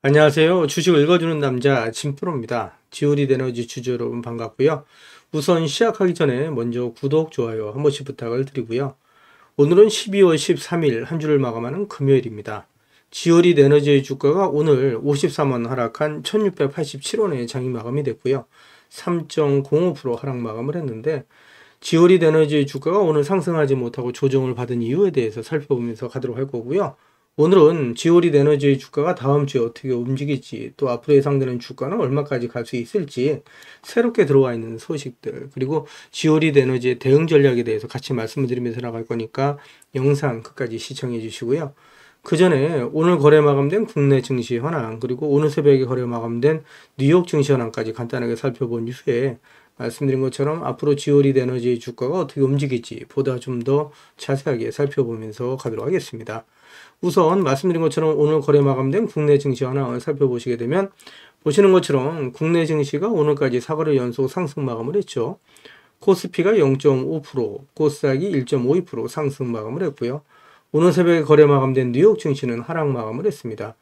안녕하세요. 주식을 읽어주는 남자 진프로입니다. 지오리 에너지 주주 여러분 반갑고요. 우선 시작하기 전에 먼저 구독, 좋아요 한 번씩 부탁을 드리고요. 오늘은 12월 13일 한 주를 마감하는 금요일입니다. 지오리 에너지의 주가가 오늘 54만 하락한 1687원에 장이 마감이 됐고요. 3.05% 하락 마감을 했는데 지오리 에너지의 주가가 오늘 상승하지 못하고 조정을 받은 이유에 대해서 살펴보면서 가도록 할 거고요. 오늘은 지오리 에너지의 주가가 다음 주에 어떻게 움직일지, 또 앞으로 예상되는 주가는 얼마까지 갈 수 있을지, 새롭게 들어와 있는 소식들, 그리고 지오리 에너지의 대응 전략에 대해서 같이 말씀을 드리면서 나갈 거니까 영상 끝까지 시청해 주시고요. 그 전에 오늘 거래 마감된 국내 증시 현황, 그리고 오늘 새벽에 거래 마감된 뉴욕 증시 현황까지 간단하게 살펴본 이후에 말씀드린 것처럼 앞으로 지오리 에너지의 주가가 어떻게 움직일지 보다 좀 더 자세하게 살펴보면서 가도록 하겠습니다. 우선 말씀드린 것처럼 오늘 거래 마감된 국내 증시 현황을 살펴보시게 되면 보시는 것처럼 국내 증시가 오늘까지 4거래 연속 상승 마감을 했죠. 코스피가 0.5%, 코스닥이 1.52% 상승 마감을 했고요. 오늘 새벽에 거래 마감된 뉴욕 증시는 하락 마감을 했습니다.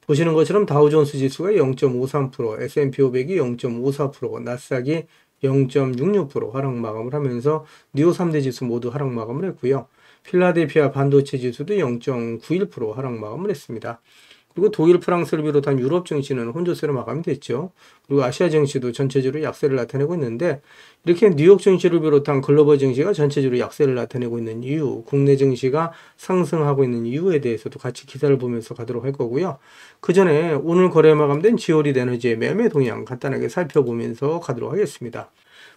보시는 것처럼 다우존스 지수가 0.53%, S&P 500이 0.54%, 나스닥이 0.66% 하락 마감을 하면서 뉴욕 3대 지수 모두 하락 마감을 했고요. 필라델피아 반도체 지수도 0.91% 하락 마감을 했습니다. 그리고 독일, 프랑스를 비롯한 유럽 증시는 혼조세로 마감이 됐죠. 그리고 아시아 증시도 전체적으로 약세를 나타내고 있는데, 이렇게 뉴욕 증시를 비롯한 글로벌 증시가 전체적으로 약세를 나타내고 있는 이유, 국내 증시가 상승하고 있는 이유에 대해서도 같이 기사를 보면서 가도록 할 거고요. 그 전에 오늘 거래 마감된 지오리 에너지의 매매 동향 간단하게 살펴보면서 가도록 하겠습니다.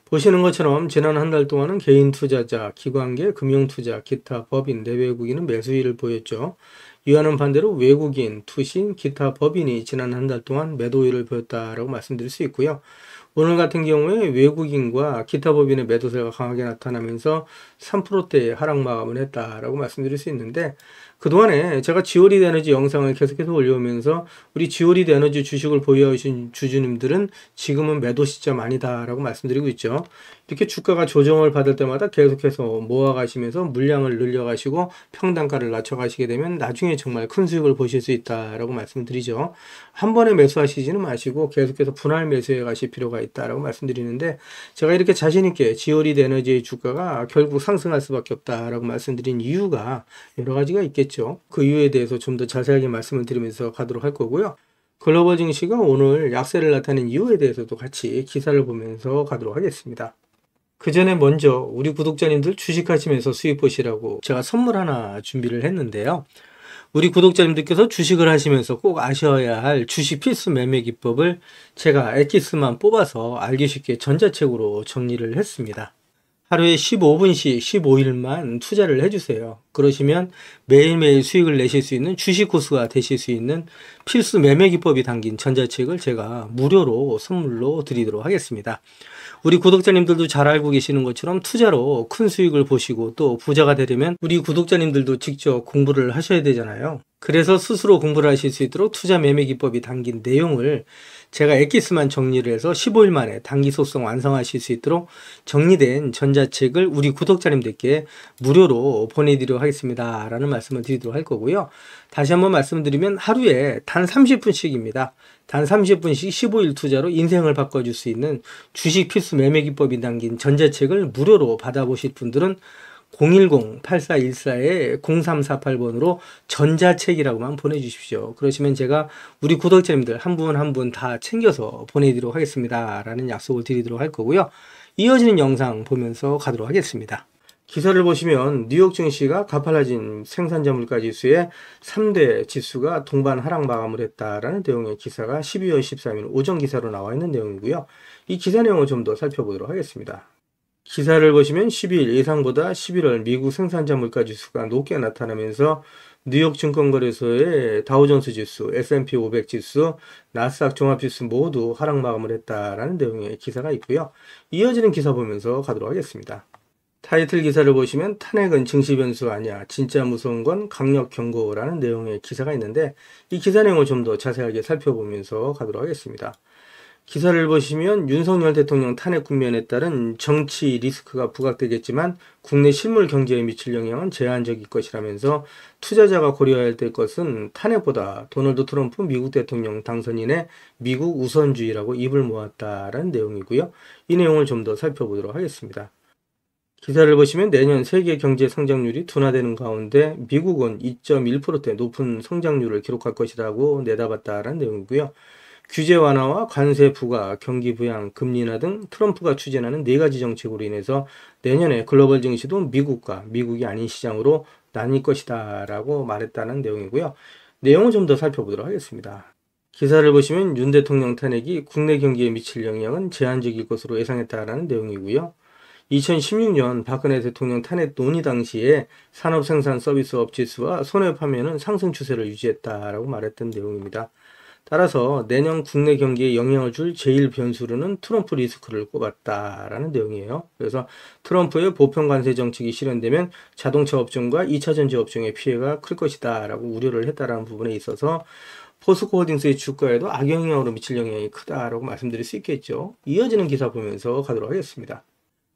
보시는 것처럼 지난 한 달 동안은 개인 투자자, 기관계, 금융투자, 기타 법인, 내외국인은 매수일을 보였죠. 이와는 반대로 외국인, 투신, 기타 법인이 지난 한 달 동안 매도일을 보였다라고 말씀드릴 수 있고요. 오늘 같은 경우에 외국인과 기타 법인의 매도세가 강하게 나타나면서 3%대의 하락 마감을 했다라고 말씀드릴 수 있는데, 그동안에 제가 지오리 에너지 영상을 계속해서 올려오면서 우리 지오리 에너지 주식을 보유하신 주주님들은 지금은 매도 시점 아니다라고 말씀드리고 있죠. 이렇게 주가가 조정을 받을 때마다 계속해서 모아가시면서 물량을 늘려가시고 평단가를 낮춰가시게 되면 나중에 정말 큰 수익을 보실 수 있다라고 말씀드리죠. 한 번에 매수하시지는 마시고 계속해서 분할 매수해 가실 필요가 있다라고 말씀드리는데, 제가 이렇게 자신있게 지오리 에너지의 주가가 결국 상승할 수밖에 없다라고 말씀드린 이유가 여러 가지가 있겠죠. 그 이유에 대해서 좀 더 자세하게 말씀을 드리면서 가도록 할 거고요. 글로벌 증시가 오늘 약세를 나타낸 이유에 대해서도 같이 기사를 보면서 가도록 하겠습니다. 그 전에 먼저 우리 구독자님들 주식하시면서 수익 보시라고 제가 선물 하나 준비를 했는데요. 우리 구독자님들께서 주식을 하시면서 꼭 아셔야 할 주식 필수 매매 기법을 제가 엑기스만 뽑아서 알기 쉽게 전자책으로 정리를 했습니다. 하루에 15분씩 15일만 투자를 해주세요. 그러시면 매일매일 수익을 내실 수 있는 주식 고수가 되실 수 있는 필수 매매 기법이 담긴 전자책을 제가 무료로 선물로 드리도록 하겠습니다. 우리 구독자님들도 잘 알고 계시는 것처럼 투자로 큰 수익을 보시고 또 부자가 되려면 우리 구독자님들도 직접 공부를 하셔야 되잖아요. 그래서 스스로 공부를 하실 수 있도록 투자 매매 기법이 담긴 내용을 제가 엑기스만 정리를 해서 15일 만에 단기 속성 완성하실 수 있도록 정리된 전자책을 우리 구독자님들께 무료로 보내드리도록 하겠습니다 라는 말씀을 드리도록 할 거고요. 다시 한번 말씀드리면 하루에 단 30분씩입니다. 단 30분씩 15일 투자로 인생을 바꿔줄 수 있는 주식 필수 매매 기법이 담긴 전자책을 무료로 받아보실 분들은 010-8414-0348번으로 전자책이라고만 보내주십시오. 그러시면 제가 우리 구독자님들 한 분 한 분 다 챙겨서 보내드리도록 하겠습니다 라는 약속을 드리도록 할 거고요. 이어지는 영상 보면서 가도록 하겠습니다. 기사를 보시면 뉴욕 증시가 가팔라진 생산자 물가 지수의 3대 지수가 동반 하락 마감을 했다라는 내용의 기사가 12월 13일 오전 기사로 나와 있는 내용이고요. 이 기사 내용을 좀 더 살펴보도록 하겠습니다. 기사를 보시면 12일 예상보다 11월 미국 생산자 물가 지수가 높게 나타나면서 뉴욕 증권거래소의 다우존스 지수, S&P 500 지수, 나스닥 종합지수 모두 하락 마감을 했다라는 내용의 기사가 있고요. 이어지는 기사 보면서 가도록 하겠습니다. 타이틀 기사를 보시면 탄핵은 증시 변수 아니야, 진짜 무서운 건 강력 경고라는 내용의 기사가 있는데, 이 기사 내용을 좀 더 자세하게 살펴보면서 가도록 하겠습니다. 기사를 보시면 윤석열 대통령 탄핵 국면에 따른 정치 리스크가 부각되겠지만 국내 실물 경제에 미칠 영향은 제한적일 것이라면서 투자자가 고려해야 될 것은 탄핵보다 도널드 트럼프 미국 대통령 당선인의 미국 우선주의라고 입을 모았다라는 내용이고요. 이 내용을 좀 더 살펴보도록 하겠습니다. 기사를 보시면 내년 세계 경제 성장률이 둔화되는 가운데 미국은 2.1%대 높은 성장률을 기록할 것이라고 내다봤다라는 내용이고요. 규제 완화와 관세 부과, 경기 부양, 금리 인하 등 트럼프가 추진하는 4가지 정책으로 인해서 내년에 글로벌 증시도 미국과 미국이 아닌 시장으로 나뉠 것이다 라고 말했다는 내용이고요. 내용을 좀 더 살펴보도록 하겠습니다. 기사를 보시면 윤 대통령 탄핵이 국내 경기에 미칠 영향은 제한적일 것으로 예상했다라는 내용이고요. 2016년 박근혜 대통령 탄핵 논의 당시에 산업생산서비스업 지수와 손해 판매는 상승 추세를 유지했다라고 말했던 내용입니다. 따라서 내년 국내 경기에 영향을 줄 제일 변수로는 트럼프 리스크를 꼽았다라는 내용이에요. 그래서 트럼프의 보편 관세 정책이 실현되면 자동차 업종과 2차 전지 업종의 피해가 클 것이다 라고 우려를 했다라는 부분에 있어서 포스코 홀딩스의 주가에도 악영향으로 미칠 영향이 크다라고 말씀드릴 수 있겠죠. 이어지는 기사 보면서 가도록 하겠습니다.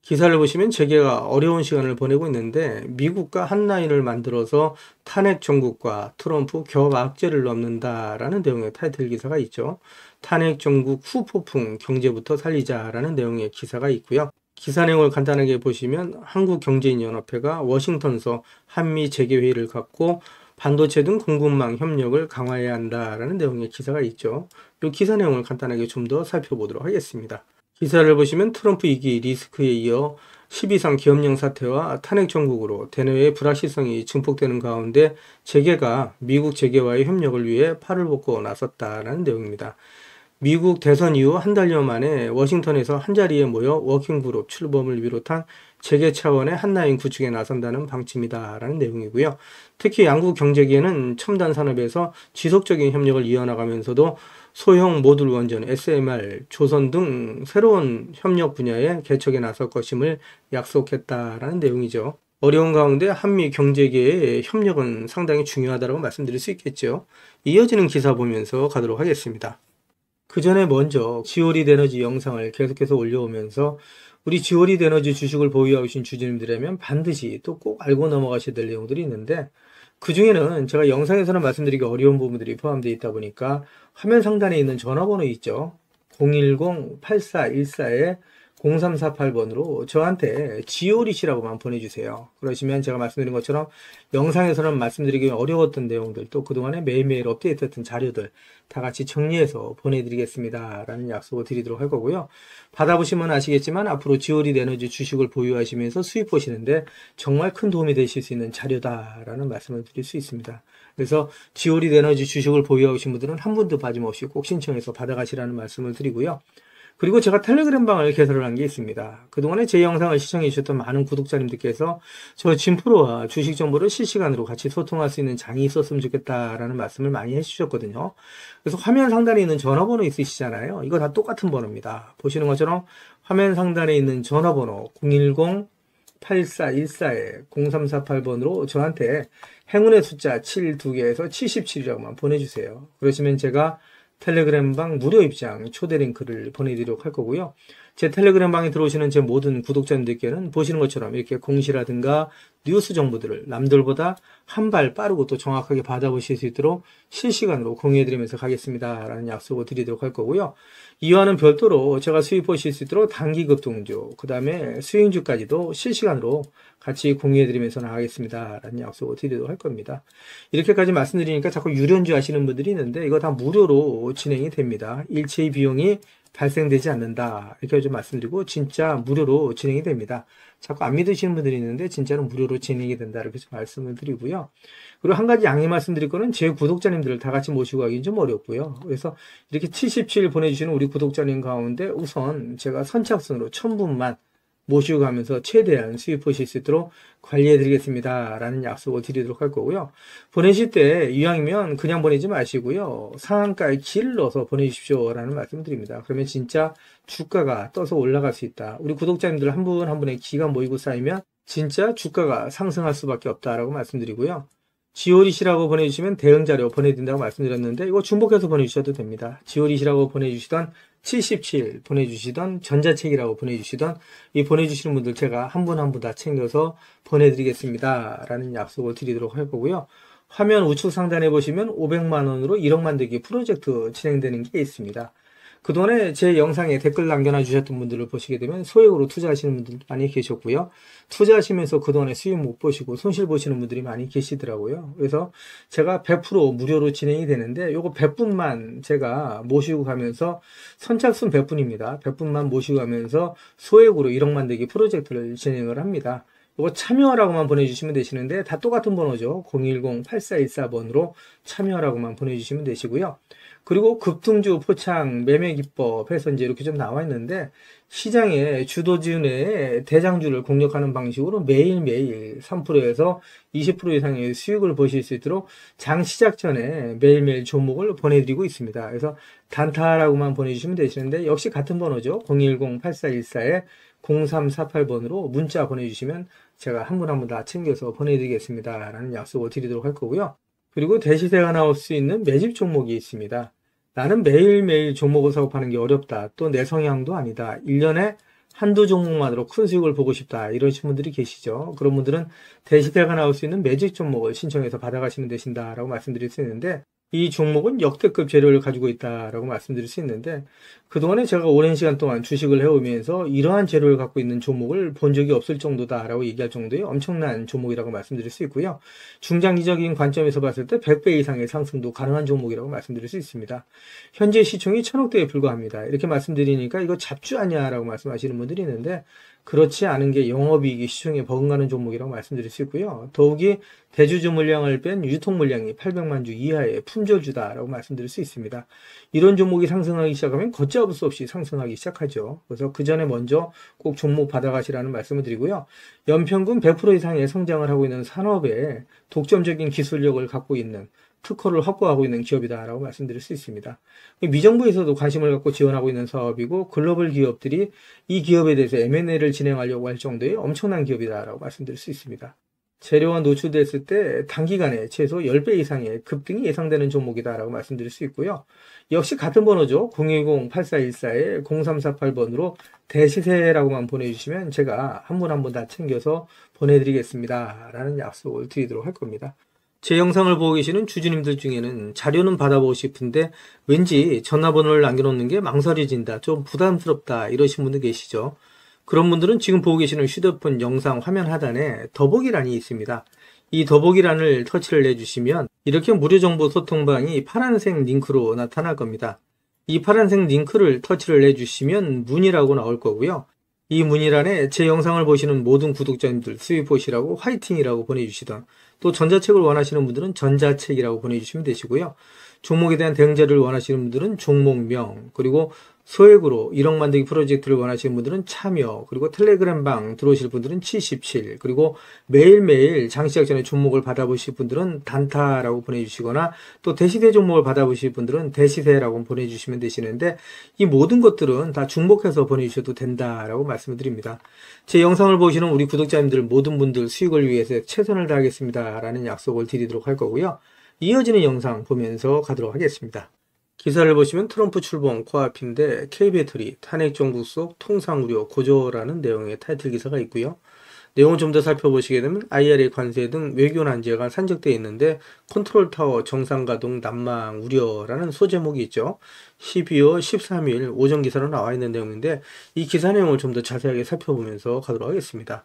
기사를 보시면 재계가 어려운 시간을 보내고 있는데 미국과 한 라인을 만들어서 탄핵 정국과 트럼프 격악제를 넘는다라는 내용의 타이틀 기사가 있죠. 탄핵 정국 후폭풍 경제부터 살리자라는 내용의 기사가 있고요. 기사 내용을 간단하게 보시면 한국경제인연합회가 워싱턴서 한미 재계회의를 갖고 반도체 등 공급망 협력을 강화해야 한다라는 내용의 기사가 있죠. 이 기사 내용을 간단하게 좀 더 살펴보도록 하겠습니다. 기사를 보시면 트럼프 2기 리스크에 이어 12상 기업령 사태와 탄핵 정국으로 대내외의 불확실성이 증폭되는 가운데 재계가 미국 재계와의 협력을 위해 팔을 벗고 나섰다라는 내용입니다. 미국 대선 이후 한 달여 만에 워싱턴에서 한자리에 모여 워킹그룹 출범을 비롯한 재계 차원의 한라인 구축에 나선다는 방침이다라는 내용이고요. 특히 양국 경제계는 첨단 산업에서 지속적인 협력을 이어나가면서도 소형 모듈 원전, SMR, 조선 등 새로운 협력 분야의 개척에 나설 것임을 약속했다라는 내용이죠. 어려운 가운데 한미 경제계의 협력은 상당히 중요하다고 말씀드릴 수 있겠죠. 이어지는 기사 보면서 가도록 하겠습니다. 그 전에 먼저 지오리드 에너지 영상을 계속해서 올려오면서 우리 지오리드 에너지 주식을 보유하고 계신 주주님들이라면 반드시 또 꼭 알고 넘어가셔야 될 내용들이 있는데 그 중에는 제가 영상에서는 말씀드리기 어려운 부분들이 포함되어 있다 보니까 화면 상단에 있는 전화번호 있죠. 010-8414-0348번으로 저한테 지오리시라고만 보내주세요. 그러시면 제가 말씀드린 것처럼 영상에서는 말씀드리기 어려웠던 내용들 또 그동안에 매일매일 업데이트했던 자료들 다 같이 정리해서 보내드리겠습니다 라는 약속을 드리도록 할 거고요. 받아보시면 아시겠지만 앞으로 지오리드 에너지 주식을 보유하시면서 수익 보시는데 정말 큰 도움이 되실 수 있는 자료다라는 말씀을 드릴 수 있습니다. 그래서 지오리드 에너지 주식을 보유하고 계신 분들은 한 분도 빠짐없이 꼭 신청해서 받아가시라는 말씀을 드리고요. 그리고 제가 텔레그램 방을 개설을 한 게 있습니다. 그동안에 제 영상을 시청해 주셨던 많은 구독자님들께서 저 진프로와 주식 정보를 실시간으로 같이 소통할 수 있는 장이 있었으면 좋겠다라는 말씀을 많이 해주셨거든요. 그래서 화면 상단에 있는 전화번호 있으시잖아요. 이거 다 똑같은 번호입니다. 보시는 것처럼 화면 상단에 있는 전화번호 010-8414-0348번으로 저한테 행운의 숫자 7 2개에서 77이라고만 보내주세요. 그러시면 제가 텔레그램 방 무료 입장 초대 링크를 보내드리도록 할 거고요. 제 텔레그램 방에 들어오시는 제 모든 구독자님들께는 보시는 것처럼 이렇게 공시라든가 뉴스 정보들을 남들보다 한 발 빠르고 또 정확하게 받아보실 수 있도록 실시간으로 공유해드리면서 가겠습니다 라는 약속을 드리도록 할 거고요. 이와는 별도로 제가 수익 보실 수 있도록 단기 급등주 그 다음에 수익주까지도 실시간으로 같이 공유해드리면서 나가겠습니다 라는 약속을 드리도록 할 겁니다. 이렇게까지 말씀드리니까 자꾸 유료인지 아시는 분들이 있는데 이거 다 무료로 진행이 됩니다. 일체의 비용이 발생되지 않는다 이렇게 좀 말씀드리고 진짜 무료로 진행이 됩니다. 자꾸 안 믿으시는 분들이 있는데 진짜로 무료로 진행이 된다 이렇게 좀 말씀을 드리고요. 그리고 한 가지 양해 말씀드릴 거는 제 구독자님들을 다 같이 모시고 가기는 좀 어렵고요. 그래서 이렇게 77 보내주시는 우리 구독자님 가운데 우선 제가 선착순으로 1000분만 모시고 가면서 최대한 수익 보실 수 있도록 관리해드리겠습니다 라는 약속을 드리도록 할 거고요. 보내실 때 이왕이면 그냥 보내지 마시고요. 상한가에 기를 넣어서 보내주십시오 라는 말씀 드립니다. 그러면 진짜 주가가 떠서 올라갈 수 있다. 우리 구독자님들 한 분 한 분의 기가 모이고 쌓이면 진짜 주가가 상승할 수밖에 없다라고 말씀드리고요. 지오릿이라고 보내주시면 대응 자료 보내드린다고 말씀드렸는데 이거 중복해서 보내주셔도 됩니다. 지오릿이라고 보내주시던 77 보내주시던 전자책이라고 보내주시던 이 보내주시는 분들 제가 한 분 한 분 다 챙겨서 보내드리겠습니다 라는 약속을 드리도록 할 거고요. 화면 우측 상단에 보시면 500만원으로 1억 만들기 프로젝트 진행되는 게 있습니다. 그동안에 제 영상에 댓글 남겨놔 주셨던 분들을 보시게 되면 소액으로 투자하시는 분들 많이 계셨고요. 투자하시면서 그동안에 수익 못 보시고 손실 보시는 분들이 많이 계시더라고요. 그래서 제가 100% 무료로 진행이 되는데 요거 100분만 제가 모시고 가면서 선착순 100분입니다. 100분만 모시고 가면서 소액으로 1억 만들기 프로젝트를 진행을 합니다. 이거 참여라고만 보내주시면 되시는데 다 똑같은 번호죠. 010-8414번으로 참여라고만 보내주시면 되시고요. 그리고 급등주 포착 매매 기법 해서 이제 이렇게 좀 나와 있는데 시장의 주도주 내에 대장주를 공략하는 방식으로 매일매일 3%에서 20% 이상의 수익을 보실 수 있도록 장 시작 전에 매일매일 종목을 보내드리고 있습니다. 그래서 단타라고만 보내주시면 되시는데 역시 같은 번호죠. 010-8414-0348번으로 문자 보내주시면 제가 한 분 한 분 다 챙겨서 보내드리겠습니다 라는 약속을 드리도록 할 거고요. 그리고 대시세가 나올 수 있는 매집 종목이 있습니다. 나는 매일매일 종목을 사고 파는 게 어렵다. 또 내 성향도 아니다. 1년에 한두 종목만으로 큰 수익을 보고 싶다. 이러신 분들이 계시죠. 그런 분들은 대시세가 나올 수 있는 매집 종목을 신청해서 받아가시면 되신다라고 말씀드릴 수 있는데 이 종목은 역대급 재료를 가지고 있다라고 말씀드릴 수 있는데 그동안에 제가 오랜 시간 동안 주식을 해오면서 이러한 재료를 갖고 있는 종목을 본 적이 없을 정도다라고 얘기할 정도의 엄청난 종목이라고 말씀드릴 수 있고요. 중장기적인 관점에서 봤을 때 100배 이상의 상승도 가능한 종목이라고 말씀드릴 수 있습니다. 현재 시총이 1000억대에 불과합니다. 이렇게 말씀드리니까 이거 잡주 아니야라고 말씀하시는 분들이 있는데 그렇지 않은 게 영업이익이 시총에 버금가는 종목이라고 말씀드릴 수 있고요. 더욱이 대주주 물량을 뺀 유통 물량이 800만 주 이하의 품절주다라고 말씀드릴 수 있습니다. 이런 종목이 상승하기 시작하면 걷잡을 수 없이 상승하기 시작하죠. 그래서 그 전에 먼저 꼭 종목 받아가시라는 말씀을 드리고요. 연평균 100% 이상의 성장을 하고 있는 산업에 독점적인 기술력을 갖고 있는 특허를 확보하고 있는 기업이다라고 말씀드릴 수 있습니다. 미정부에서도 관심을 갖고 지원하고 있는 사업이고 글로벌 기업들이 이 기업에 대해서 M&A를 진행하려고 할 정도의 엄청난 기업이다라고 말씀드릴 수 있습니다. 재료가 노출됐을 때 단기간에 최소 10배 이상의 급등이 예상되는 종목이다라고 말씀드릴 수 있고요. 역시 같은 번호죠. 010-8414-0348번으로 대시세라고만 보내주시면 제가 한 분 한 분 다 챙겨서 보내드리겠습니다 라는 약속을 드리도록 할 겁니다. 제 영상을 보고 계시는 주주님들 중에는 자료는 받아보고 싶은데 왠지 전화번호를 남겨놓는 게 망설여진다, 좀 부담스럽다 이러신 분들 계시죠. 그런 분들은 지금 보고 계시는 휴대폰 영상 화면 하단에 더보기란이 있습니다. 이 더보기란을 터치를 해주시면 이렇게 무료 정보 소통방이 파란색 링크로 나타날 겁니다. 이 파란색 링크를 터치를 해주시면 문의라고 나올 거고요. 이 문의란에 제 영상을 보시는 모든 구독자님들 수익 보시라고 화이팅이라고 보내주시던, 또 전자책을 원하시는 분들은 전자책이라고 보내주시면 되시고요. 종목에 대한 대응 자료를 원하시는 분들은 종목명, 그리고 소액으로 1억 만들기 프로젝트를 원하시는 분들은 참여, 그리고 텔레그램방 들어오실 분들은 77, 그리고 매일매일 장시작 전에 종목을 받아보실 분들은 단타라고 보내주시거나 또 대시세 종목을 받아보실 분들은 대시세라고 보내주시면 되시는데 이 모든 것들은 다 중복해서 보내주셔도 된다라고 말씀을 드립니다. 제 영상을 보시는 우리 구독자님들 모든 분들 수익을 위해서 최선을 다하겠습니다 라는 약속을 드리도록 할 거고요. 이어지는 영상 보면서 가도록 하겠습니다. 기사를 보시면 트럼프 출범 코앞인데 K배터리 탄핵 정국 속 통상 우려 고조라는 내용의 타이틀 기사가 있고요. 내용을 좀 더 살펴보시게 되면 IRA 관세 등 외교 난제가 산적되어 있는데 컨트롤 타워 정상 가동 난망 우려라는 소제목이 있죠. 12월 13일 오전 기사로 나와 있는 내용인데 이 기사 내용을 좀 더 자세하게 살펴보면서 가도록 하겠습니다.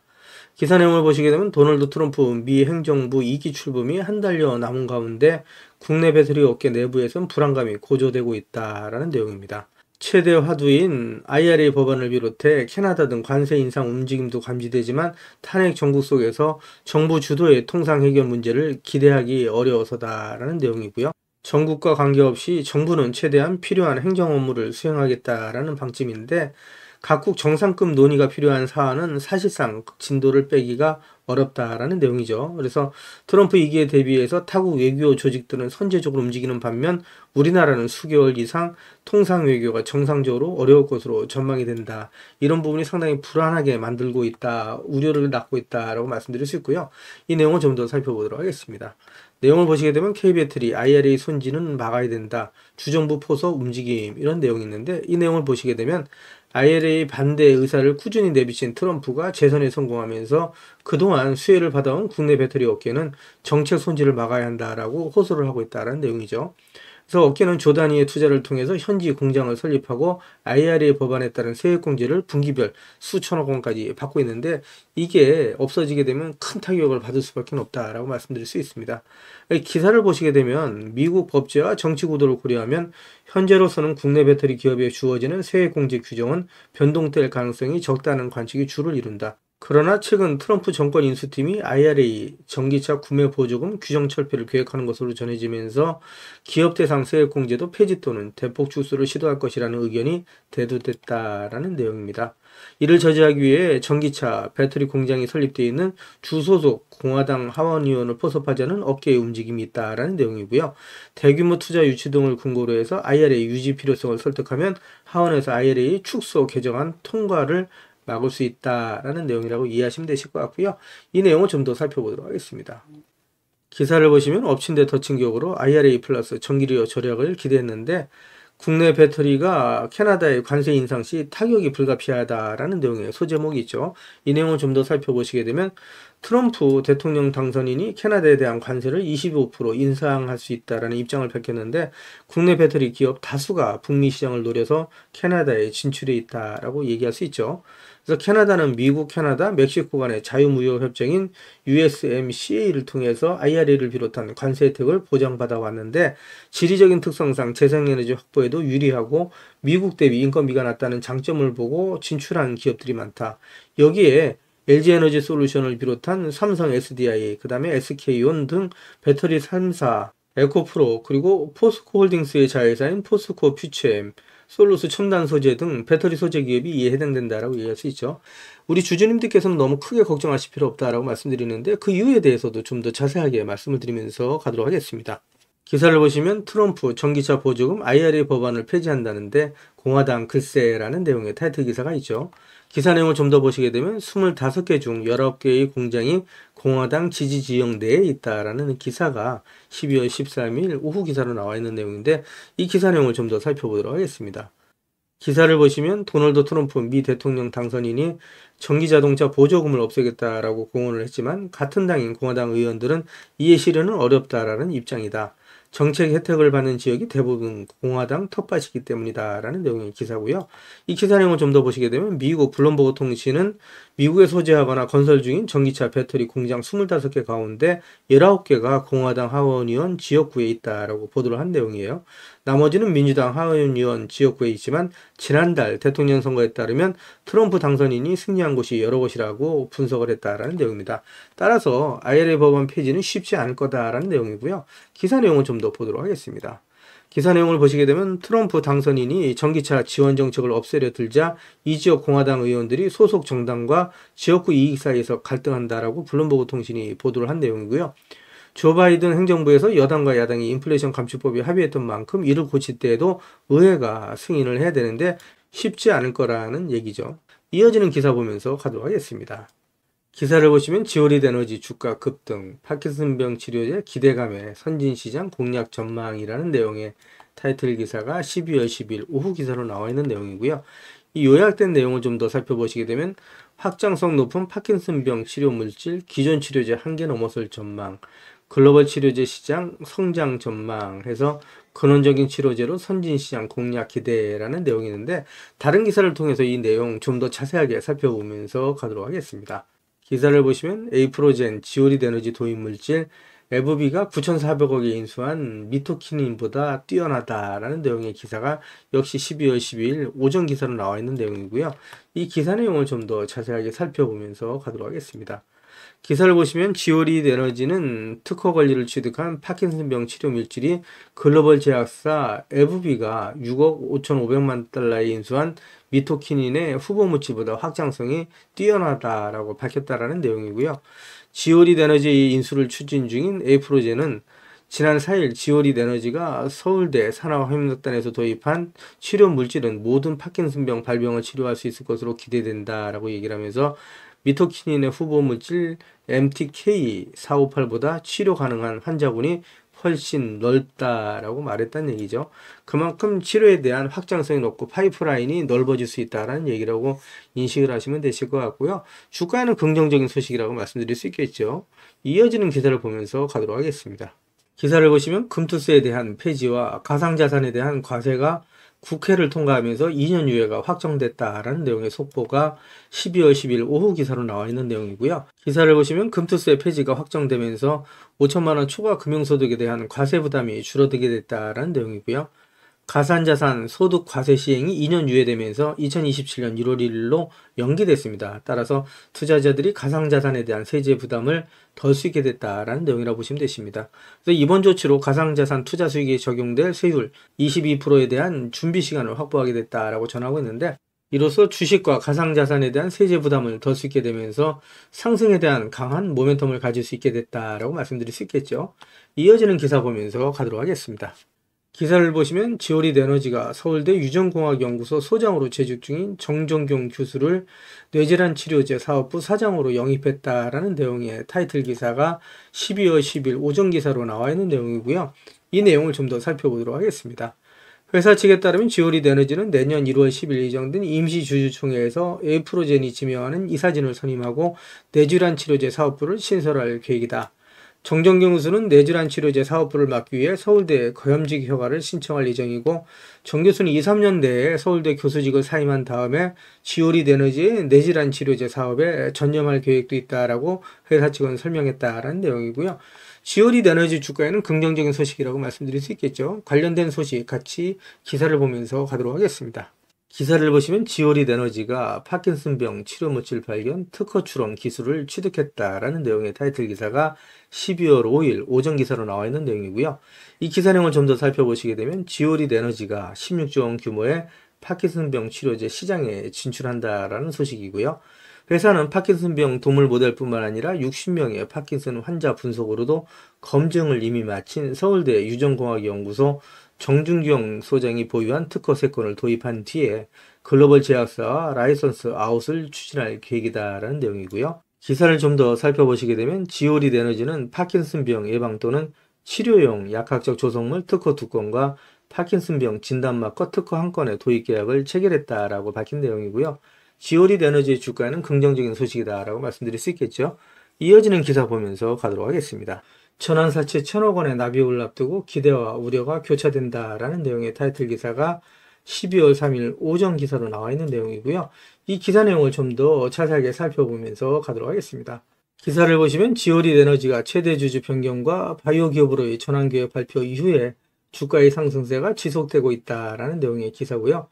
기사 내용을 보시게 되면 도널드 트럼프 미 행정부 2기 출범이 한 달여 남은 가운데 국내 배터리 업계 내부에선 불안감이 고조되고 있다라는 내용입니다. 최대 화두인 IRA 법안을 비롯해 캐나다 등 관세 인상 움직임도 감지되지만 탄핵 정국 속에서 정부 주도의 통상 해결 문제를 기대하기 어려워서다라는 내용이고요. 정국과 관계없이 정부는 최대한 필요한 행정 업무를 수행하겠다라는 방침인데 각국 정상급 논의가 필요한 사안은 사실상 진도를 빼기가 어렵다라는 내용이죠. 그래서 트럼프 위기에 대비해서 타국 외교 조직들은 선제적으로 움직이는 반면 우리나라는 수개월 이상 통상 외교가 정상적으로 어려울 것으로 전망이 된다. 이런 부분이 상당히 불안하게 만들고 있다. 우려를 낳고 있다라고 말씀드릴 수 있고요. 이 내용을 좀 더 살펴보도록 하겠습니다. 내용을 보시게 되면 K배터리 IRA 손진은 막아야 된다. 주정부 포서 움직임 이런 내용이 있는데 이 내용을 보시게 되면 IRA 반대 의사를 꾸준히 내비친 트럼프가 재선에 성공하면서 그동안 수혜를 받아온 국내 배터리 업계는 정책 손질을 막아야 한다라고 호소를 하고 있다는 내용이죠. 그래서 업계는 조 단위의 투자를 통해서 현지 공장을 설립하고 IRA 법안에 따른 세액공제를 분기별 수천억 원까지 받고 있는데 이게 없어지게 되면 큰 타격을 받을 수밖에 없다라고 말씀드릴 수 있습니다. 기사를 보시게 되면 미국 법제와 정치 구도를 고려하면 현재로서는 국내 배터리 기업에 주어지는 세액공제 규정은 변동될 가능성이 적다는 관측이 주를 이룬다. 그러나 최근 트럼프 정권 인수팀이 IRA 전기차 구매 보조금 규정 철폐를 계획하는 것으로 전해지면서 기업 대상 세액공제도 폐지 또는 대폭 축소를 시도할 것이라는 의견이 대두됐다라는 내용입니다. 이를 저지하기 위해 전기차 배터리 공장이 설립되어 있는 주소속 공화당 하원의원을 포섭하자는 업계의 움직임이 있다라는 내용이고요. 대규모 투자 유치 등을 근거로 해서 IRA 유지 필요성을 설득하면 하원에서 IRA 축소 개정안 통과를 막을 수 있다라는 내용이라고 이해하시면 되실 것 같고요. 이 내용을 좀 더 살펴보도록 하겠습니다. 기사를 보시면 엎친 데 덮친 격으로 IRA 플러스 전기료 절약을 기대했는데 국내 배터리가 캐나다의 관세 인상 시 타격이 불가피하다라는 내용의 소제목이 있죠. 이 내용을 좀 더 살펴보시게 되면 트럼프 대통령 당선인이 캐나다에 대한 관세를 25% 인상할 수 있다라는 입장을 밝혔는데 국내 배터리 기업 다수가 북미 시장을 노려서 캐나다에 진출해 있다라고 얘기할 수 있죠. 그래서 캐나다는 미국, 캐나다, 멕시코 간의 자유무역 협정인 USMCA를 통해서 IRA를 비롯한 관세 혜택을 보장받아 왔는데 지리적인 특성상 재생에너지 확보에도 유리하고 미국 대비 인건비가 낮다는 장점을 보고 진출한 기업들이 많다. 여기에 LG에너지 솔루션을 비롯한 삼성 SDI, 그 다음에 SK온 등 배터리 3사, 에코프로, 그리고 포스코홀딩스의 자회사인 포스코 퓨처엠, 솔루스 첨단 소재 등 배터리 소재 기업이 이에 해당된다라고 얘기할 수 있죠. 우리 주주님들께서는 너무 크게 걱정하실 필요 없다라고 말씀드리는데 그 이유에 대해서도 좀 더 자세하게 말씀을 드리면서 가도록 하겠습니다. 기사를 보시면 트럼프 전기차 보조금 IRA 법안을 폐지한다는데 공화당 글쎄라는 내용의 타이틀 기사가 있죠. 기사 내용을 좀 더 보시게 되면 25개 중 19개의 공장이 공화당 지지 지역 내에 있다라는 기사가 12월 13일 오후 기사로 나와 있는 내용인데 이 기사 내용을 좀 더 살펴보도록 하겠습니다. 기사를 보시면 도널드 트럼프 미 대통령 당선인이 전기자동차 보조금을 없애겠다라고 공언을 했지만 같은 당인 공화당 의원들은 이해 실현은 어렵다라는 입장이다. 정책 혜택을 받는 지역이 대부분 공화당 텃밭이기 때문이다 라는 내용의 기사고요. 이 기사 내용을 좀 더 보시게 되면 미국 블룸버그 통신은 미국에 소재하거나 건설 중인 전기차 배터리 공장 25개 가운데 19개가 공화당 하원의원 지역구에 있다라고 보도를 한 내용이에요. 나머지는 민주당 하원의원 지역구에 있지만 지난달 대통령 선거에 따르면 트럼프 당선인이 승리한 곳이 여러 곳이라고 분석을 했다라는 내용입니다. 따라서 IRA 법안 폐지는 쉽지 않을 거다라는 내용이고요. 기사 내용을 좀 더 보도록 하겠습니다. 기사 내용을 보시게 되면 트럼프 당선인이 전기차 지원 정책을 없애려 들자 이 지역 공화당 의원들이 소속 정당과 지역구 이익 사이에서 갈등한다라고 블룸버그 통신이 보도를 한 내용이고요. 조 바이든 행정부에서 여당과 야당이 인플레이션 감축법에 합의했던 만큼 이를 고칠 때에도 의회가 승인을 해야 되는데 쉽지 않을 거라는 얘기죠. 이어지는 기사 보면서 가도록 하겠습니다. 기사를 보시면 지오리드 에너지 주가 급등, 파킨슨병 치료제 기대감에 선진시장 공략 전망이라는 내용의 타이틀 기사가 12월 10일 오후 기사로 나와 있는 내용이고요. 이 요약된 내용을 좀 더 살펴보시게 되면 확장성 높은 파킨슨병 치료 물질, 기존 치료제 한계 넘어설 전망, 글로벌 치료제 시장 성장 전망해서 근원적인 치료제로 선진시장 공략 기대라는 내용이 있는데 다른 기사를 통해서 이 내용 좀 더 자세하게 살펴보면서 가도록 하겠습니다. 기사를 보시면 에이프로젠, 지오리드 에너지 도입 물질, 에브비가 9,400억에 인수한 미토키닌보다 뛰어나다라는 내용의 기사가 역시 12월 12일 오전 기사로 나와 있는 내용이고요. 이 기사 내용을 좀 더 자세하게 살펴보면서 가도록 하겠습니다. 기사를 보시면 지오리드 에너지는 특허 권리를 취득한 파킨슨병 치료 물질이 글로벌 제약사 에브비가 6억 5,500만 달러에 인수한 미토키닌의 후보 물질보다 확장성이 뛰어나다라고 밝혔다라는 내용이고요. 지오리드 에너지 인수를 추진 중인 에이프로젠은 지난 4일 지오리드 에너지가 서울대 산하화학단에서 도입한 치료 물질은 모든 파킨슨병 발병을 치료할 수 있을 것으로 기대된다라고 얘기를 하면서 미토키닌의 후보 물질 MTK-458보다 치료 가능한 환자군이 훨씬 넓다라고 말했다는 얘기죠. 그만큼 치료에 대한 확장성이 높고 파이프라인이 넓어질 수 있다라는 얘기라고 인식을 하시면 되실 것 같고요. 주가에는 긍정적인 소식이라고 말씀드릴 수 있겠죠. 이어지는 기사를 보면서 가도록 하겠습니다. 기사를 보시면 금투세에 대한 폐지와 가상자산에 대한 과세가 국회를 통과하면서 2년 유예가 확정됐다라는 내용의 속보가 12월 10일 오후 기사로 나와 있는 내용이고요. 기사를 보시면 금투세 폐지가 확정되면서 5천만 원 초과 금융소득에 대한 과세 부담이 줄어들게 됐다라는 내용이고요. 가산자산 소득 과세 시행이 2년 유예되면서 2027년 1월 1일로 연기됐습니다. 따라서 투자자들이 가상자산에 대한 세제 부담을 덜 수 있게 됐다라는 내용이라고 보시면 되십니다. 그래서 이번 조치로 가상자산 투자 수익에 적용될 세율 22%에 대한 준비 시간을 확보하게 됐다라고 전하고 있는데, 이로써 주식과 가상자산에 대한 세제 부담을 덜 수 있게 되면서 상승에 대한 강한 모멘텀을 가질 수 있게 됐다라고 말씀드릴 수 있겠죠. 이어지는 기사 보면서 가도록 하겠습니다. 기사를 보시면 지오리드 에너지가 서울대 유전공학연구소 소장으로 재직 중인 정정경 교수를 뇌질환 치료제 사업부 사장으로 영입했다라는 내용의 타이틀 기사가 12월 10일 오전 기사로 나와 있는 내용이고요. 이 내용을 좀 더 살펴보도록 하겠습니다. 회사 측에 따르면 지오리드 에너지는 내년 1월 10일 예정된 임시주주총회에서 에이프로젠이 지명하는 이사진을 선임하고 뇌질환 치료제 사업부를 신설할 계획이다. 정정경 교수는 뇌질환 치료제 사업부를 맡기 위해 서울대 거염직 허가를 신청할 예정이고, 정 교수는 2, 3년 내에 서울대 교수직을 사임한 다음에 지오리드 에너지의 뇌질환 치료제 사업에 전념할 계획도 있다라고 회사 측은 설명했다라는 내용이고요. 지오리드 에너지 주가에는 긍정적인 소식이라고 말씀드릴 수 있겠죠. 관련된 소식 같이 기사를 보면서 가도록 하겠습니다. 기사를 보시면 지오리드 에너지가 파킨슨병 치료 물질 발견 특허 출원 기술을 취득했다라는 내용의 타이틀 기사가 12월 5일 오전 기사로 나와 있는 내용이고요. 이 기사 내용을 좀 더 살펴보시게 되면 지오리드 에너지가 16조 원 규모의 파킨슨병 치료제 시장에 진출한다라는 소식이고요. 회사는 파킨슨병 도물 모델뿐만 아니라 60명의 파킨슨 환자 분석으로도 검증을 이미 마친 서울대 유전공학연구소 정준경 소장이 보유한 특허 세건을 도입한 뒤에 글로벌 제약사와 라이선스 아웃을 추진할 계획이다라는 내용이고요. 기사를 좀 더 살펴보시게 되면 지오리드 에너지는 파킨슨병 예방 또는 치료용 약학적 조성물 특허 2건과 파킨슨병 진단마커 특허 1건의 도입 계약을 체결했다라고 밝힌 내용이고요. 지오리드 에너지의 주가는 긍정적인 소식이다라고 말씀드릴 수 있겠죠. 이어지는 기사 보면서 가도록 하겠습니다. 천안사채 1,000억 원의 납입을 앞두고 기대와 우려가 교차된다라는 내용의 타이틀 기사가 12월 3일 오전 기사로 나와 있는 내용이고요. 이 기사 내용을 좀 더 자세하게 살펴보면서 가도록 하겠습니다. 기사를 보시면 지오리드 에너지가 최대 주주 변경과 바이오 기업으로의 전환 계획 발표 이후에 주가의 상승세가 지속되고 있다라는 내용의 기사고요.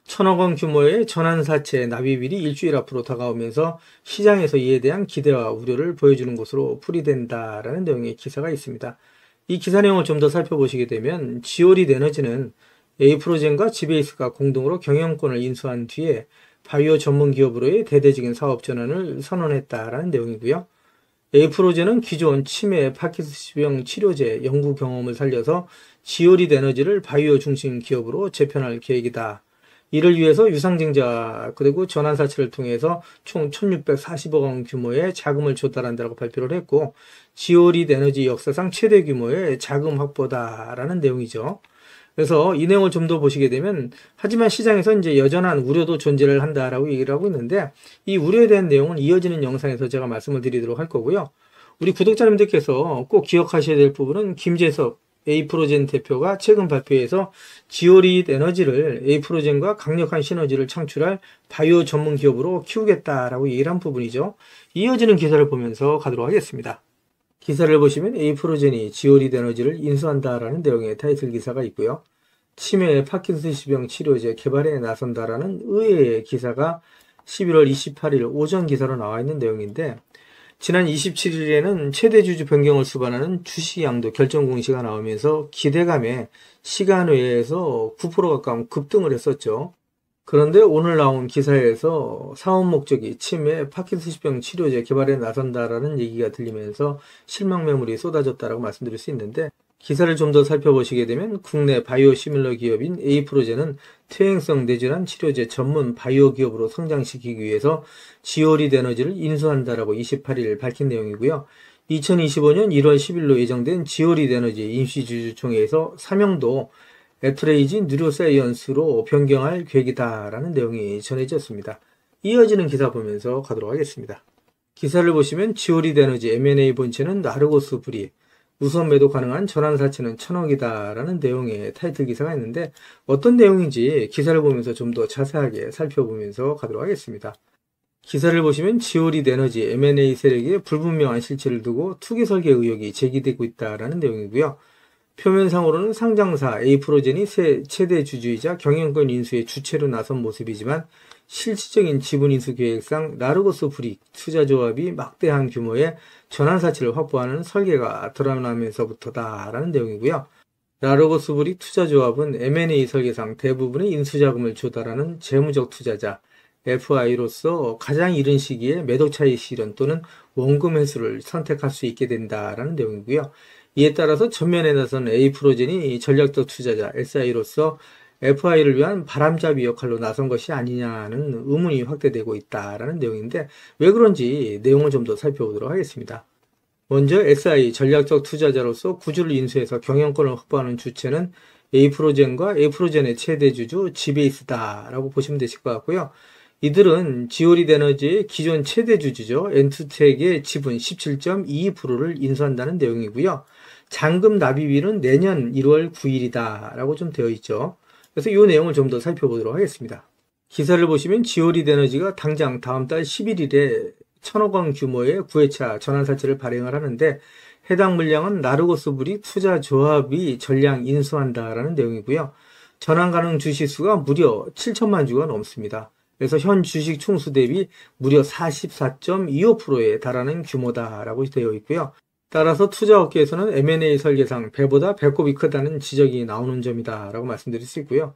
1,000억 원 규모의 전환사채 납입일이 일주일 앞으로 다가오면서 시장에서 이에 대한 기대와 우려를 보여주는 것으로 풀이된다라는 내용의 기사가 있습니다. 이 기사 내용을 좀 더 살펴보시게 되면 지오리드 에너지는 에이프로젠과 지베이스가 공동으로 경영권을 인수한 뒤에 바이오 전문 기업으로의 대대적인 사업 전환을 선언했다라는 내용이고요. 에이프로젠은 기존 치매 파킨슨병 치료제 연구 경험을 살려서 지오리드 에너지를 바이오 중심 기업으로 재편할 계획이다. 이를 위해서 유상증자 그리고 전환사채를 통해서 총 1,640억 원 규모의 자금을 조달한다고 발표를 했고, 지오리드 에너지 역사상 최대 규모의 자금 확보다라는 내용이죠. 그래서 이 내용을 좀 더 보시게 되면, 하지만 시장에서 이제 여전한 우려도 존재를 한다라고 얘기를 하고 있는데, 이 우려에 대한 내용은 이어지는 영상에서 제가 말씀을 드리도록 할 거고요. 우리 구독자님들께서 꼭 기억하셔야 될 부분은 김재섭 에이프로젠 대표가 최근 발표에서 지오리드 에너지를 에이프로젠과 강력한 시너지를 창출할 바이오 전문 기업으로 키우겠다라고 얘기를 한 부분이죠. 이어지는 기사를 보면서 가도록 하겠습니다. 기사를 보시면 에이프로젠이 지오리드 에너지를 인수한다라는 내용의 타이틀 기사가 있고요. 치매 파킨슨병 치료제 개발에 나선다라는 의외의 기사가 11월 28일 오전 기사로 나와 있는 내용인데, 지난 27일에는 최대 주주 변경을 수반하는 주식 양도 결정 공시가 나오면서 기대감에 시간 외에서 9% 가까운 급등을 했었죠. 그런데 오늘 나온 기사에서 사업 목적이 치매, 파킨슨병 치료제 개발에 나선다라는 얘기가 들리면서 실망 매물이 쏟아졌다라고 말씀드릴 수 있는데, 기사를 좀 더 살펴보시게 되면 국내 바이오 시밀러 기업인 에이프로젠은 퇴행성 뇌질환 치료제 전문 바이오 기업으로 성장시키기 위해서 지오리드 에너지를 인수한다라고 28일 밝힌 내용이고요. 2025년 1월 10일로 예정된 지오리드 에너지 임시주주총회에서 사명도 애트레이지 뉴로사이언스로 변경할 계획이다라는 내용이 전해졌습니다. 이어지는 기사 보면서 가도록 하겠습니다. 기사를 보시면 지오리드 에너지 M&A 본체는 나르고스 브리, 우선 매도 가능한 전환사채는 1000억이다 라는 내용의 타이틀 기사가 있는데, 어떤 내용인지 기사를 보면서 좀 더 자세하게 살펴보면서 가도록 하겠습니다. 기사를 보시면 지오리드 에너지 M&A 세력의 불분명한 실체를 두고 투기 설계 의혹이 제기되고 있다라는 내용이고요. 표면상으로는 상장사 에이프로젠이 최대 주주이자 경영권 인수의 주체로 나선 모습이지만, 실질적인 지분 인수 계획상 나르고스 브릭 투자조합이 막대한 규모의 전환사채를 확보하는 설계가 드러나면서부터다라는 내용이고요. 나르고스 브릭 투자조합은 M&A 설계상 대부분의 인수자금을 조달하는 재무적 투자자 FI로서 가장 이른 시기에 매도 차익 실현 또는 원금 회수를 선택할 수 있게 된다라는 내용이고요. 이에 따라서 전면에 나선 에이프로젠이 전략적 투자자 SI로서 FI를 위한 바람잡이 역할로 나선 것이 아니냐는 의문이 확대되고 있다라는 내용인데, 왜 그런지 내용을 좀 더 살펴보도록 하겠습니다. 먼저 SI 전략적 투자자로서 구주를 인수해서 경영권을 확보하는 주체는 에이프로젠과 에이프로젠의 최대 주주 지베이스다라고 보시면 되실 것 같고요. 이들은 지오리드 에너지의 기존 최대 주주죠. 엔투텍의 지분 17.22%를 인수한다는 내용이고요. 잔금 납입일은 내년 1월 9일이다 라고 좀 되어 있죠. 그래서 이 내용을 좀 더 살펴보도록 하겠습니다. 기사를 보시면 지오리드 에너지가 당장 다음 달 11일에 1000억 원 규모의 9회차 전환사채를 발행을 하는데, 해당 물량은 나르고스 브릭 투자조합이 전량 인수한다라는 내용이고요. 전환 가능 주식수가 무려 7천만 주가 넘습니다. 그래서 현 주식 총수 대비 무려 44.25%에 달하는 규모다라고 되어 있고요. 따라서 투자업계에서는 M&A 설계상 배보다 배꼽이 크다는 지적이 나오는 점이다라고 말씀드릴 수 있고요.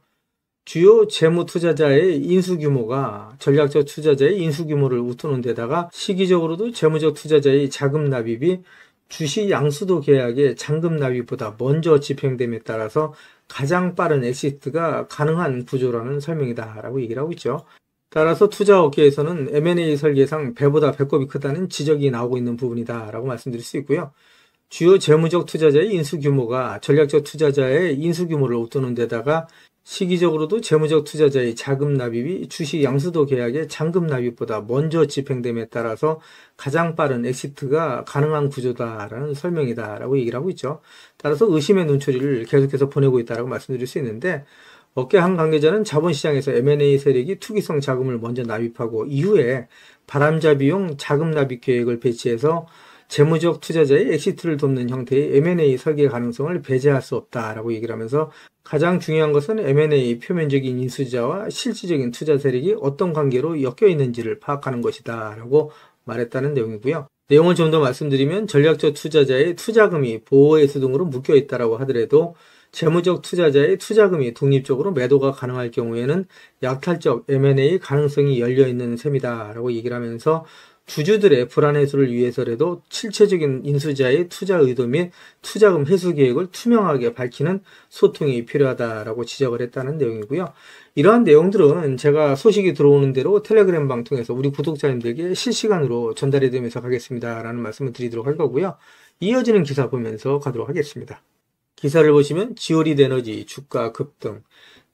주요 재무 투자자의 인수 규모가 전략적 투자자의 인수 규모를 웃도는 데다가 시기적으로도 재무적 투자자의 자금 납입이 주식 양수도 계약의 잔금 납입보다 먼저 집행됨에 따라서 가장 빠른 엑시트가 가능한 구조라는 설명이다라고 얘기를 하고 있죠. 따라서 투자업계에서는 M&A 설계상 배보다 배꼽이 크다는 지적이 나오고 있는 부분이다라고 말씀드릴 수 있고요. 주요 재무적 투자자의 인수 규모가 전략적 투자자의 인수 규모를 웃도는 데다가 시기적으로도 재무적 투자자의 자금 납입이 주식 양수도 계약의 잔금 납입보다 먼저 집행됨에 따라서 가장 빠른 엑시트가 가능한 구조다라는 설명이다라고 얘기를 하고 있죠. 따라서 의심의 눈초리를 계속해서 보내고 있다라고 말씀드릴 수 있는데, 업계 한 관계자는 자본시장에서 M&A 세력이 투기성 자금을 먼저 납입하고 이후에 바람잡이용 자금 납입 계획을 배치해서 재무적 투자자의 엑시트를 돕는 형태의 M&A 설계 가능성을 배제할 수 없다라고 얘기를 하면서, 가장 중요한 것은 M&A 표면적인 인수자와 실질적인 투자 세력이 어떤 관계로 엮여 있는지를 파악하는 것이다 라고 말했다는 내용이고요. 내용을 좀 더 말씀드리면, 전략적 투자자의 투자금이 보호회수 등으로 묶여 있다라고 하더라도 재무적 투자자의 투자금이 독립적으로 매도가 가능할 경우에는 약탈적 M&A 가능성이 열려있는 셈이다라고 얘기를 하면서, 주주들의 불안 해소를 위해서라도 실체적인 인수자의 투자 의도 및 투자금 회수 계획을 투명하게 밝히는 소통이 필요하다라고 지적을 했다는 내용이고요. 이러한 내용들은 제가 소식이 들어오는 대로 텔레그램방 통해서 우리 구독자님들께 실시간으로 전달해 드리면서 가겠습니다라는 말씀을 드리도록 할 거고요. 이어지는 기사 보면서 가도록 하겠습니다. 기사를 보시면 지오리드 에너지 주가 급등,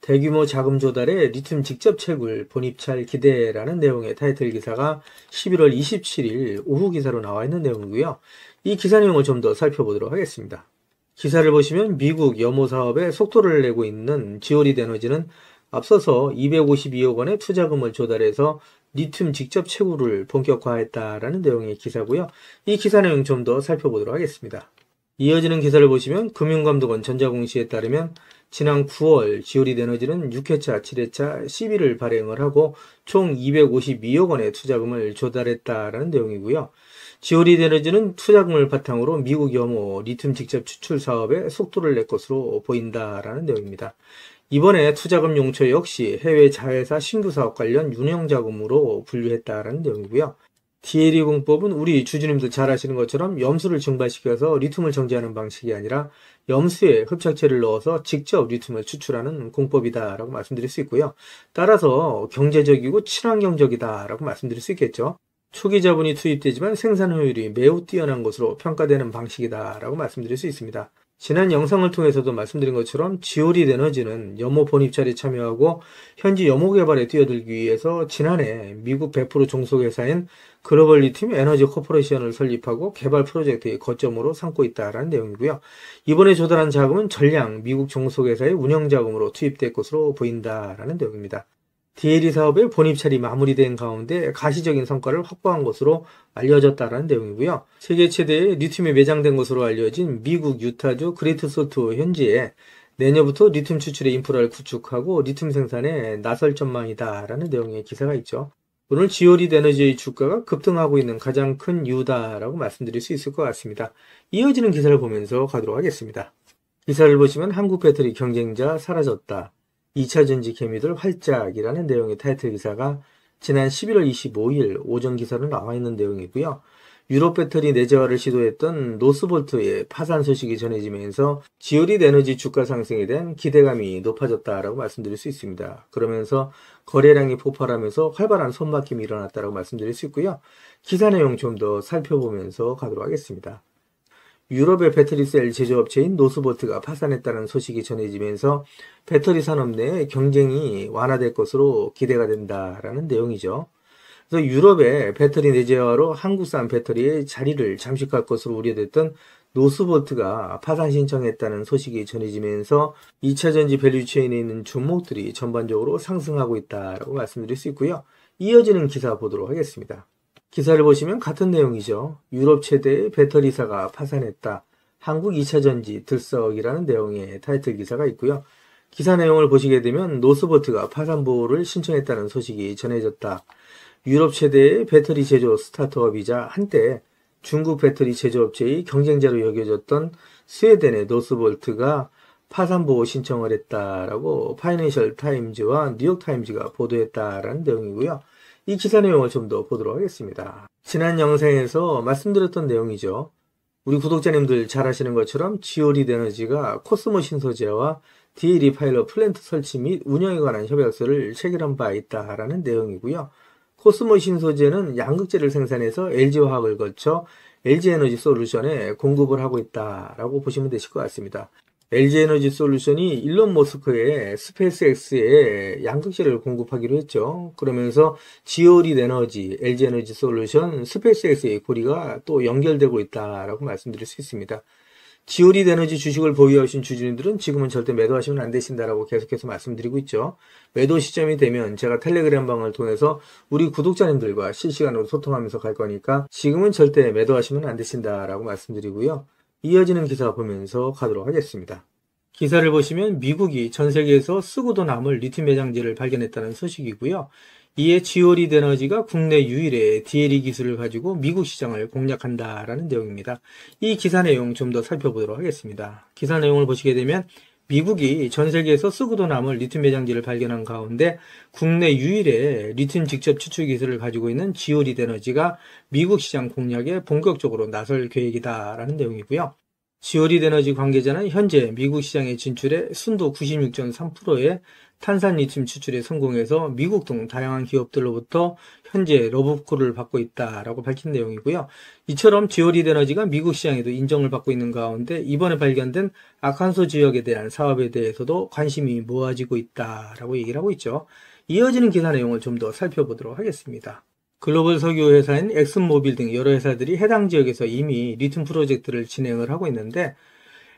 대규모 자금 조달에 리튬 직접 채굴 본입찰 기대라는 내용의 타이틀 기사가 11월 27일 오후 기사로 나와 있는 내용이고요. 이 기사 내용을 좀 더 살펴보도록 하겠습니다. 기사를 보시면 미국 염호 사업에 속도를 내고 있는 지오리드 에너지는 앞서서 252억 원의 투자금을 조달해서 리튬 직접 채굴을 본격화했다라는 내용의 기사고요. 이 기사 내용 좀 더 살펴보도록 하겠습니다. 이어지는 기사를 보시면 금융감독원 전자공시에 따르면 지난 9월 지오리드 에너지는 6회차, 7회차 CB를 발행을 하고 총 252억 원의 투자금을 조달했다라는 내용이고요. 지오리드 에너지는 투자금을 바탕으로 미국 염호 리튬 직접 추출 사업에 속도를 낼 것으로 보인다라는 내용입니다. 이번에 투자금 용처 역시 해외 자회사 신규 사업 관련 운영자금으로 분류했다라는 내용이고요. DLE 공법은 우리 주주님도 잘 아시는 것처럼 염수를 증발시켜서 리튬을 정제하는 방식이 아니라 염수에 흡착제를 넣어서 직접 리튬을 추출하는 공법이다라고 말씀드릴 수 있고요. 따라서 경제적이고 친환경적이다라고 말씀드릴 수 있겠죠. 초기 자본이 투입되지만 생산 효율이 매우 뛰어난 것으로 평가되는 방식이다라고 말씀드릴 수 있습니다. 지난 영상을 통해서도 말씀드린 것처럼 지오리드 에너지는 염호 본입찰에 참여하고 현지 염호 개발에 뛰어들기 위해서 지난해 미국 100% 종속회사인 글로벌 리튬 에너지 코퍼레이션을 설립하고 개발 프로젝트의 거점으로 삼고 있다는 내용이고요. 이번에 조달한 자금은 전량 미국 종속회사의 운영자금으로 투입될 것으로 보인다라는 내용입니다. DLE 사업의 본입찰이 마무리된 가운데 가시적인 성과를 확보한 것으로 알려졌다는 내용이고요. 세계 최대의 리튬이 매장된 것으로 알려진 미국 유타주 그레이트 솔트 현지에 내년부터 리튬 추출의 인프라를 구축하고 리튬 생산에 나설 전망이다라는 내용의 기사가 있죠. 오늘 지오리드 에너지의 주가가 급등하고 있는 가장 큰 이유다라고 말씀드릴 수 있을 것 같습니다. 이어지는 기사를 보면서 가도록 하겠습니다. 기사를 보시면 한국 배터리 경쟁자 사라졌다. 2차전지 개미들 활짝이라는 내용의 타이틀 기사가 지난 11월 25일 오전 기사로 나와 있는 내용이고요. 유럽 배터리 내재화를 시도했던 노스볼트의 파산 소식이 전해지면서 지오리드 에너지 주가 상승에 대한 기대감이 높아졌다라고 말씀드릴 수 있습니다. 그러면서 거래량이 폭발하면서 활발한 손바뀜이 일어났다라고 말씀드릴 수 있고요. 기사 내용 좀 더 살펴보면서 가도록 하겠습니다. 유럽의 배터리셀 제조업체인 노스볼트가 파산했다는 소식이 전해지면서 배터리 산업 내 경쟁이 완화될 것으로 기대가 된다라는 내용이죠. 그래서 유럽의 배터리 내재화로 한국산 배터리의 자리를 잠식할 것으로 우려됐던 노스볼트가 파산 신청했다는 소식이 전해지면서 2차전지 밸류체인에 있는 종목들이 전반적으로 상승하고 있다라고 말씀드릴 수 있고요. 이어지는 기사 보도록 하겠습니다. 기사를 보시면 같은 내용이죠. 유럽 최대의 배터리사가 파산했다. 한국 2차전지 들썩이라는 내용의 타이틀 기사가 있고요. 기사 내용을 보시게 되면 노스볼트가 파산 보호를 신청했다는 소식이 전해졌다. 유럽 최대의 배터리 제조 스타트업이자 한때 중국 배터리 제조업체의 경쟁자로 여겨졌던 스웨덴의 노스볼트가 파산 보호 신청을 했다라고 파이낸셜 타임즈와 뉴욕 타임즈가 보도했다라는 내용이고요. 이 기사 내용을 좀 더 보도록 하겠습니다. 지난 영상에서 말씀드렸던 내용이죠. 우리 구독자님들 잘 아시는 것처럼 지오리드 에너지가 코스모 신소재와 DLE 파일럿 플랜트 설치 및 운영에 관한 협약서를 체결한 바 있다라는 내용이고요. 코스모 신소재는 양극재를 생산해서 LG화학을 거쳐 LG에너지 솔루션에 공급을 하고 있다라고 보시면 되실 것 같습니다. LG에너지 솔루션이 일론 머스크의 스페이스X에 양극재를 공급하기로 했죠. 그러면서 지오리드 에너지, LG에너지 솔루션, 스페이스X의 고리가 또 연결되고 있다라고 말씀드릴 수 있습니다. 지오리드 에너지 주식을 보유하신 주주님들은 지금은 절대 매도하시면 안 되신다라고 계속해서 말씀드리고 있죠. 매도 시점이 되면 제가 텔레그램 방을 통해서 우리 구독자님들과 실시간으로 소통하면서 갈 거니까 지금은 절대 매도하시면 안 되신다라고 말씀드리고요. 이어지는 기사 보면서 가도록 하겠습니다. 기사를 보시면 미국이 전 세계에서 쓰고도 남을 리튬 매장재를 발견했다는 소식이고요. 이에 지오리드 에너지가 국내 유일의 DLE 기술을 가지고 미국 시장을 공략한다라는 내용입니다. 이 기사 내용 좀 더 살펴보도록 하겠습니다. 기사 내용을 보시게 되면 미국이 전 세계에서 쓰고도 남을 리튬 매장재를 발견한 가운데 국내 유일의 리튬 직접 추출 기술을 가지고 있는 지오리드 에너지가 미국 시장 공략에 본격적으로 나설 계획이다라는 내용이고요. 지오리드 에너지 관계자는 현재 미국 시장에 진출해 순도 96.3%의 탄산 리튬 추출에 성공해서 미국 등 다양한 기업들로부터 현재 러브콜을 받고 있다라고 밝힌 내용이고요. 이처럼 지오리드 에너지가 미국 시장에도 인정을 받고 있는 가운데 이번에 발견된 아칸소 지역에 대한 사업에 대해서도 관심이 모아지고 있다라고 얘기를 하고 있죠. 이어지는 기사 내용을 좀 더 살펴보도록 하겠습니다. 글로벌 석유 회사인 엑슨모빌 등 여러 회사들이 해당 지역에서 이미 리튬 프로젝트를 진행을 하고 있는데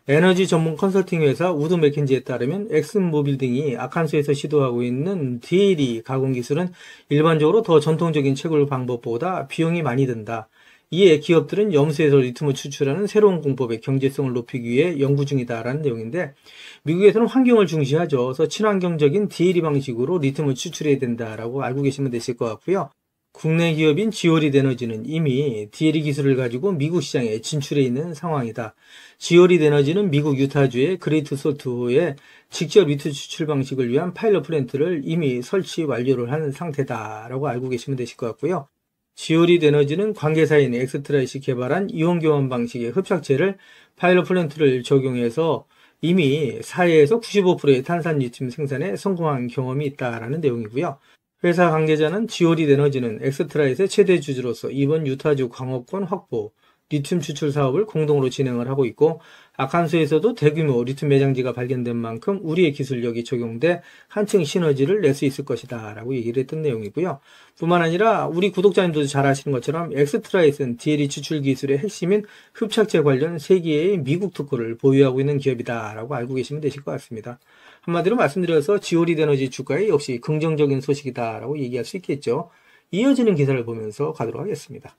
에너지 전문 컨설팅 회사 우드 맥켄지에 따르면 엑슨모빌 등이 아칸소에서 시도하고 있는 DLE 가공 기술은 일반적으로 더 전통적인 채굴 방법보다 비용이 많이 든다. 이에 기업들은 염수에서 리튬을 추출하는 새로운 공법의 경제성을 높이기 위해 연구 중이다라는 내용인데 미국에서는 환경을 중시하죠. 그래서 친환경적인 DLE 방식으로 리튬을 추출해야 된다라고 알고 계시면 되실 것 같고요. 국내 기업인 지오릿 에너지는 이미 DLE 기술을 가지고 미국 시장에 진출해 있는 상황이다. 지오릿 에너지는 미국 유타주의 그레이트 솔트호에 직접 리튬 추출 방식을 위한 파일럿 플랜트를 이미 설치 완료를 한 상태다라고 알고 계시면 되실 것 같고요. 지오릿 에너지는 관계사인 엑스트라이시 개발한 이온 교환 방식의 흡착제를 파일럿 플랜트를 적용해서 이미 사회에서 95%의 탄산 리튬 생산에 성공한 경험이 있다라는 내용이고요. 회사 관계자는 지오릿 에너지는 엑스트라잇의 최대 주주로서 이번 유타주 광업권 확보, 리튬 추출 사업을 공동으로 진행을 하고 있고 아칸소에서도 대규모 리튬 매장지가 발견된 만큼 우리의 기술력이 적용돼 한층 시너지를 낼 수 있을 것이다 라고 얘기를 했던 내용이고요. 뿐만 아니라 우리 구독자님들도 잘 아시는 것처럼 엑스트라잇은 DLE 추출 기술의 핵심인 흡착제 관련 세계의 미국 특허를 보유하고 있는 기업이다 라고 알고 계시면 되실 것 같습니다. 한마디로 말씀드려서 지오릿 에너지 주가에 역시 긍정적인 소식이다 라고 얘기할 수 있겠죠. 이어지는 기사를 보면서 가도록 하겠습니다.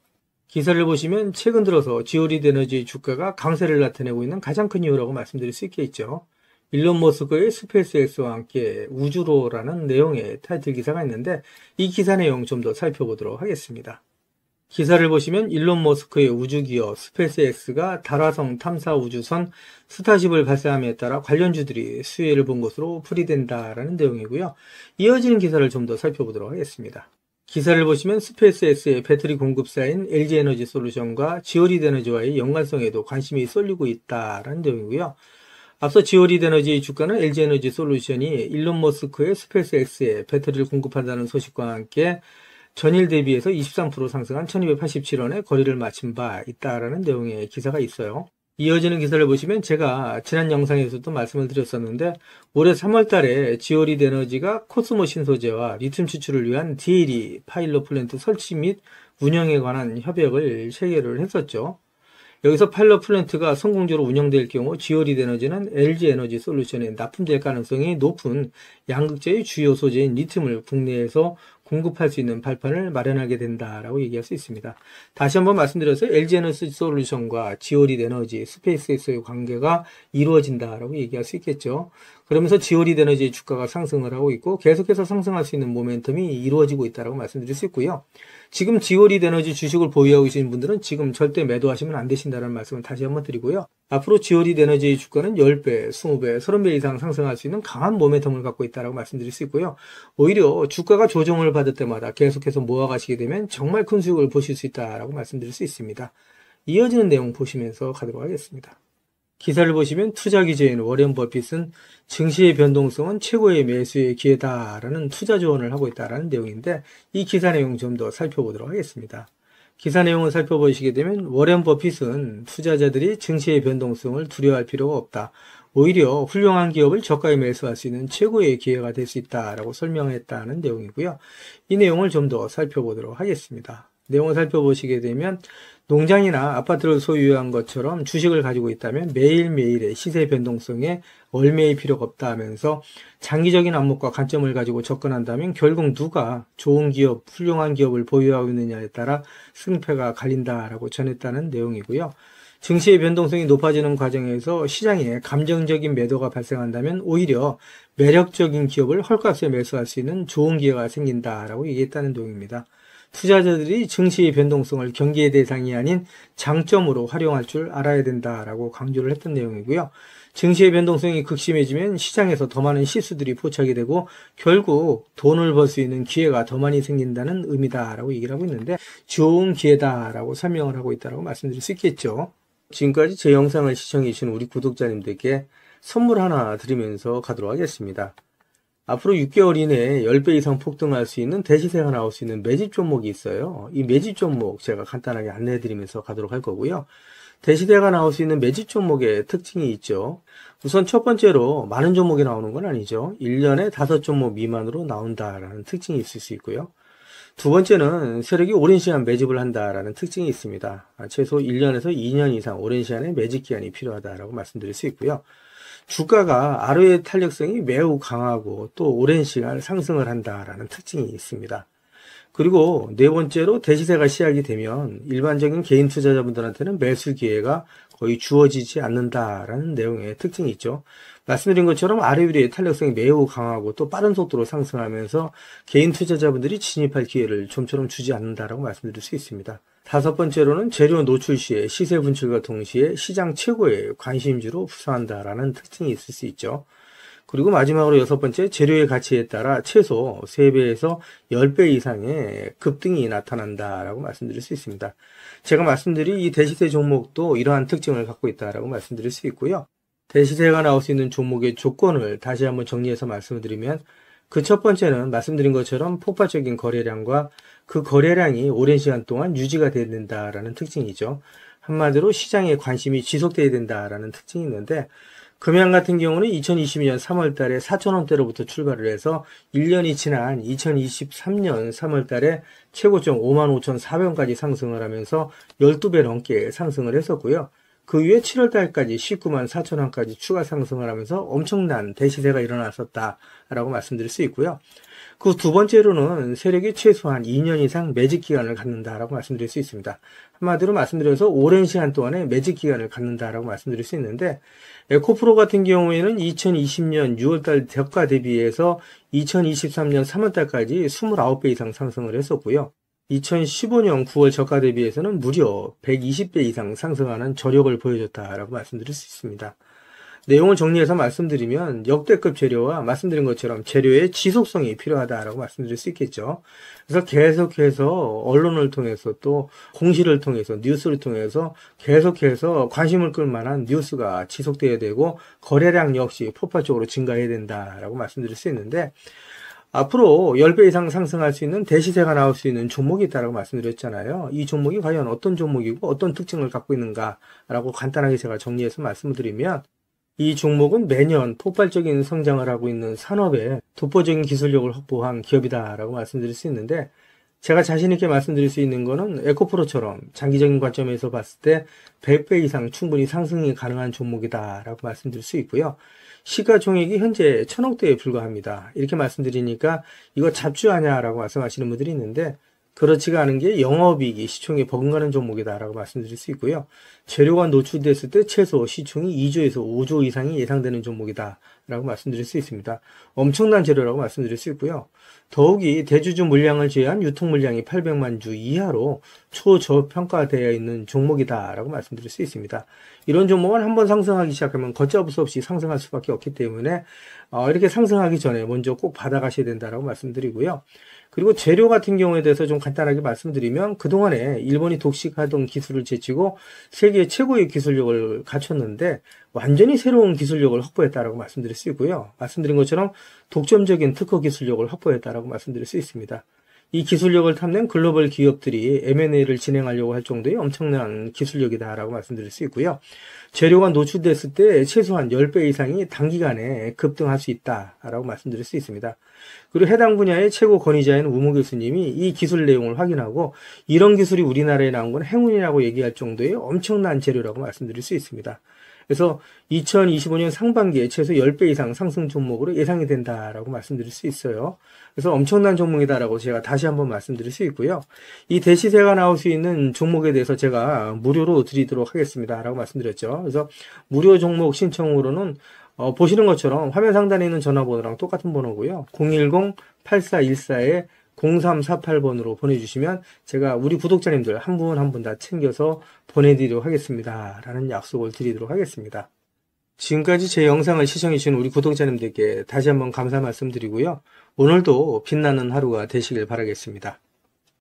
기사를 보시면 최근 들어서 지오릿 에너지 주가가 강세를 나타내고 있는 가장 큰 이유라고 말씀드릴 수 있겠죠. 일론 머스크의 스페이스X와 함께 우주로라는 내용의 타이틀 기사가 있는데 이 기사 내용 좀 더 살펴보도록 하겠습니다. 기사를 보시면 일론 머스크의 우주기업 스페이스X가 달화성 탐사 우주선 스타쉽을 발사함에 따라 관련주들이 수혜를 본 것으로 풀이된다라는 내용이고요. 이어지는 기사를 좀 더 살펴보도록 하겠습니다. 기사를 보시면 스페이스X의 배터리 공급사인 LG에너지 솔루션과 지오릿 에너지와의 연관성에도 관심이 쏠리고 있다라는 내용이고요. 앞서 지오릿 에너지의 주가는 LG에너지 솔루션이 일론 머스크의 스페이스X에 배터리를 공급한다는 소식과 함께 전일 대비해서 23% 상승한 1287원에 거래를 마친 바 있다라는 내용의 기사가 있어요. 이어지는 기사를 보시면 제가 지난 영상에서도 말씀을 드렸었는데 올해 3월 달에 지오릿 에너지가 코스모 신소재와 리튬 추출을 위한 DLE 파일럿 플랜트 설치 및 운영에 관한 협약을 체결을 했었죠. 여기서 파일럿 플랜트가 성공적으로 운영될 경우 지오릿 에너지는 LG 에너지 솔루션에 납품될 가능성이 높은 양극재의 주요 소재인 리튬을 국내에서 공급할 수 있는 발판을 마련하게 된다라고 얘기할 수 있습니다. 다시 한번 말씀드려서 LG 에너지 솔루션과 지오릿 에너지, 스페이스X의 관계가 이루어진다라고 얘기할 수 있겠죠. 그러면서 지오릿 에너지의 주가가 상승을 하고 있고 계속해서 상승할 수 있는 모멘텀이 이루어지고 있다라고 말씀드릴 수 있고요. 지금 지오릿 에너지 주식을 보유하고 계신 분들은 지금 절대 매도하시면 안 되신다는 말씀을 다시 한번 드리고요. 앞으로 지오릿 에너지의 주가는 10배, 20배, 30배 이상 상승할 수 있는 강한 모멘텀을 갖고 있다고 말씀드릴 수 있고요. 오히려 주가가 조정을 받을 때마다 계속해서 모아가시게 되면 정말 큰 수익을 보실 수 있다고 말씀드릴 수 있습니다. 이어지는 내용 보시면서 가도록 하겠습니다. 기사를 보시면 투자 기재인 워렌 버핏은 증시의 변동성은 최고의 매수의 기회다라는 투자 조언을 하고 있다는 내용인데 이 기사 내용 좀 더 살펴보도록 하겠습니다. 기사 내용을 살펴보시게 되면 워렌 버핏은 투자자들이 증시의 변동성을 두려워할 필요가 없다. 오히려 훌륭한 기업을 저가에 매수할 수 있는 최고의 기회가 될 수 있다라고 설명했다는 내용이고요. 이 내용을 좀 더 살펴보도록 하겠습니다. 내용을 살펴보시게 되면 농장이나 아파트를 소유한 것처럼 주식을 가지고 있다면 매일매일의 시세 변동성에 얽매일 필요가 없다 하면서 장기적인 안목과 관점을 가지고 접근한다면 결국 누가 좋은 기업, 훌륭한 기업을 보유하고 있느냐에 따라 승패가 갈린다라고 전했다는 내용이고요. 증시의 변동성이 높아지는 과정에서 시장에 감정적인 매도가 발생한다면 오히려 매력적인 기업을 헐값에 매수할 수 있는 좋은 기회가 생긴다라고 얘기했다는 내용입니다. 투자자들이 증시의 변동성을 경계의 대상이 아닌 장점으로 활용할 줄 알아야 된다라고 강조를 했던 내용이고요. 증시의 변동성이 극심해지면 시장에서 더 많은 실수들이 포착이 되고 결국 돈을 벌 수 있는 기회가 더 많이 생긴다는 의미다라고 얘기를 하고 있는데 좋은 기회다라고 설명을 하고 있다고 말씀드릴 수 있겠죠. 지금까지 제 영상을 시청해 주신 우리 구독자님들께 선물 하나 드리면서 가도록 하겠습니다. 앞으로 6개월 이내에 10배 이상 폭등할 수 있는 대시세가 나올 수 있는 매집 종목이 있어요. 이 매집 종목 제가 간단하게 안내해 드리면서 가도록 할 거고요. 대시세가 나올 수 있는 매집 종목의 특징이 있죠. 우선 첫 번째로 많은 종목이 나오는 건 아니죠. 1년에 5종목 미만으로 나온다라는 특징이 있을 수 있고요. 두 번째는 세력이 오랜 시간 매집을 한다라는 특징이 있습니다. 최소 1년에서 2년 이상 오랜 시간의 매집 기간이 필요하다라고 말씀드릴 수 있고요. 주가가 ROE 탄력성이 매우 강하고 또 오랜 시간 상승을 한다라는 특징이 있습니다. 그리고 네 번째로 대시세가 시작이 되면 일반적인 개인 투자자분들한테는 매수 기회가 거의 주어지지 않는다라는 내용의 특징이 있죠. 말씀드린 것처럼 아래 위의 탄력성이 매우 강하고 또 빠른 속도로 상승하면서 개인 투자자분들이 진입할 기회를 좀처럼 주지 않는다라고 말씀드릴 수 있습니다. 다섯 번째로는 재료 노출 시에 시세 분출과 동시에 시장 최고의 관심주로 부상한다라는 특징이 있을 수 있죠. 그리고 마지막으로 여섯 번째, 재료의 가치에 따라 최소 3배에서 10배 이상의 급등이 나타난다라고 말씀드릴 수 있습니다. 제가 말씀드린 이 대시세 종목도 이러한 특징을 갖고 있다라고 말씀드릴 수 있고요. 대시세가 나올 수 있는 종목의 조건을 다시 한번 정리해서 말씀을 드리면, 그 첫 번째는 말씀드린 것처럼 폭발적인 거래량과 그 거래량이 오랜 시간 동안 유지가 돼야 된다라는 특징이죠. 한마디로 시장의 관심이 지속돼야 된다라는 특징이 있는데, 금양 같은 경우는 2022년 3월 달에 4,000원대로부터 출발을 해서 1년이 지난 2023년 3월 달에 최고점 55,400원까지 상승을 하면서 12배 넘게 상승을 했었고요. 그 후에 7월 달까지 194,000원까지 추가 상승을 하면서 엄청난 대시세가 일어났었다라고 말씀드릴 수 있고요. 그 두 번째로는 세력이 최소한 2년 이상 매집 기간을 갖는다라고 말씀드릴 수 있습니다. 한마디로 말씀드려서 오랜 시간 동안에 매집 기간을 갖는다라고 말씀드릴 수 있는데, 에코프로 같은 경우에는 2020년 6월달 저가 대비해서 2023년 3월달까지 29배 이상 상승을 했었고요. 2015년 9월 저가 대비해서는 무려 120배 이상 상승하는 저력을 보여줬다라고 말씀드릴 수 있습니다. 내용을 정리해서 말씀드리면 역대급 재료와 말씀드린 것처럼 재료의 지속성이 필요하다라고 말씀드릴 수 있겠죠. 그래서 계속해서 언론을 통해서 또 공시를 통해서 뉴스를 통해서 계속해서 관심을 끌 만한 뉴스가 지속돼야 되고 거래량 역시 폭발적으로 증가해야 된다라고 말씀드릴 수 있는데, 앞으로 10배 이상 상승할 수 있는 대시세가 나올 수 있는 종목이 있다고 말씀드렸잖아요. 이 종목이 과연 어떤 종목이고 어떤 특징을 갖고 있는가라고 간단하게 제가 정리해서 말씀을 드리면, 이 종목은 매년 폭발적인 성장을 하고 있는 산업에 독보적인 기술력을 확보한 기업이다라고 말씀드릴 수 있는데, 제가 자신 있게 말씀드릴 수 있는 거는 에코프로처럼 장기적인 관점에서 봤을 때 100배 이상 충분히 상승이 가능한 종목이다라고 말씀드릴 수 있고요. 시가총액이 현재 1,000억대에 불과합니다. 이렇게 말씀드리니까 이거 잡주하냐라고 말씀하시는 분들이 있는데, 그렇지가 않은 게 영업이익이 시총에 버금가는 종목이다라고 말씀드릴 수 있고요. 재료가 노출됐을 때 최소 시총이 2조에서 5조 이상이 예상되는 종목이다라고 말씀드릴 수 있습니다. 엄청난 재료라고 말씀드릴 수 있고요. 더욱이 대주주 물량을 제외한 유통 물량이 800만 주 이하로 초저평가되어 있는 종목이다라고 말씀드릴 수 있습니다. 이런 종목은 한번 상승하기 시작하면 걷잡을 수 없이 상승할 수밖에 없기 때문에 이렇게 상승하기 전에 먼저 꼭 받아가셔야 된다라고 말씀드리고요. 그리고 재료 같은 경우에 대해서 좀 간단하게 말씀드리면, 그동안에 일본이 독식하던 기술을 제치고 세계 최고의 기술력을 갖췄는데 완전히 새로운 기술력을 확보했다라고 말씀드릴 수 있고요. 말씀드린 것처럼 독점적인 특허 기술력을 확보했다라고 말씀드릴 수 있습니다. 이 기술력을 탐낸 글로벌 기업들이 M&A를 진행하려고 할 정도의 엄청난 기술력이다라고 말씀드릴 수 있고요. 재료가 노출됐을 때 최소한 10배 이상이 단기간에 급등할 수 있다라고 말씀드릴 수 있습니다. 그리고 해당 분야의 최고 권위자인 우모 교수님이 이 기술 내용을 확인하고 이런 기술이 우리나라에 나온 건 행운이라고 얘기할 정도의 엄청난 재료라고 말씀드릴 수 있습니다. 그래서 2025년 상반기에 최소 10배 이상 상승 종목으로 예상이 된다라고 말씀드릴 수 있어요. 그래서 엄청난 종목이다라고 제가 다시 한번 말씀드릴 수 있고요. 이 대시세가 나올 수 있는 종목에 대해서 제가 무료로 드리도록 하겠습니다라고 말씀드렸죠. 그래서 무료 종목 신청으로는 보시는 것처럼 화면 상단에 있는 전화번호랑 똑같은 번호고요. 010-8414-0348번으로 보내주시면 제가 우리 구독자님들 한 분 한 분 다 챙겨서 보내드리도록 하겠습니다. 라는 약속을 드리도록 하겠습니다. 지금까지 제 영상을 시청해주신 우리 구독자님들께 다시 한번 감사 말씀드리고요. 오늘도 빛나는 하루가 되시길 바라겠습니다.